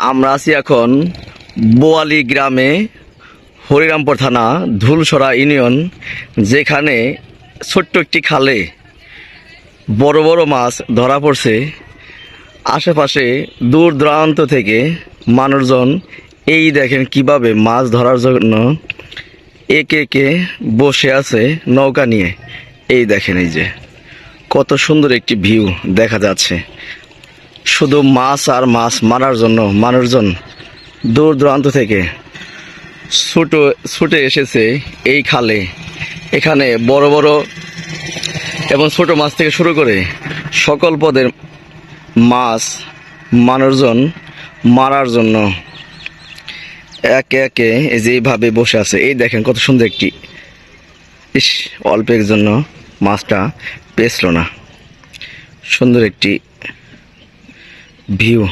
আমরা আছি এখন বোয়ালি গ্রামে, হরিরামপুর থানা, ধুলসরা ইউনিয়ন, যেখানে ছোট্ট একটি খালে বড় বড় মাছ ধরা পড়ছে। আশেপাশে দূর দূরান্ত থেকে মানুষজন এই দেখেন কিভাবে মাছ ধরার জন্য একে একে বসে আছে নৌকা নিয়ে। এই দেখেন, এই যে কত সুন্দর একটি ভিউ দেখা যাচ্ছে। শুধু মাছ আর মাছ মারার জন্য মানুষজন দূর দূরান্ত থেকে ছুটে এসেছে এই খালে। এখানে বড় বড় এবং ছোট মাছ থেকে শুরু করে সকল পদের মাছ মানুষজন মারার জন্য একে একে এই যে এইভাবে বসে আছে। এই দেখেন কত সুন্দর একটি, অল্পের জন্য মাছটা পেছল না। সুন্দর একটি ভিউ।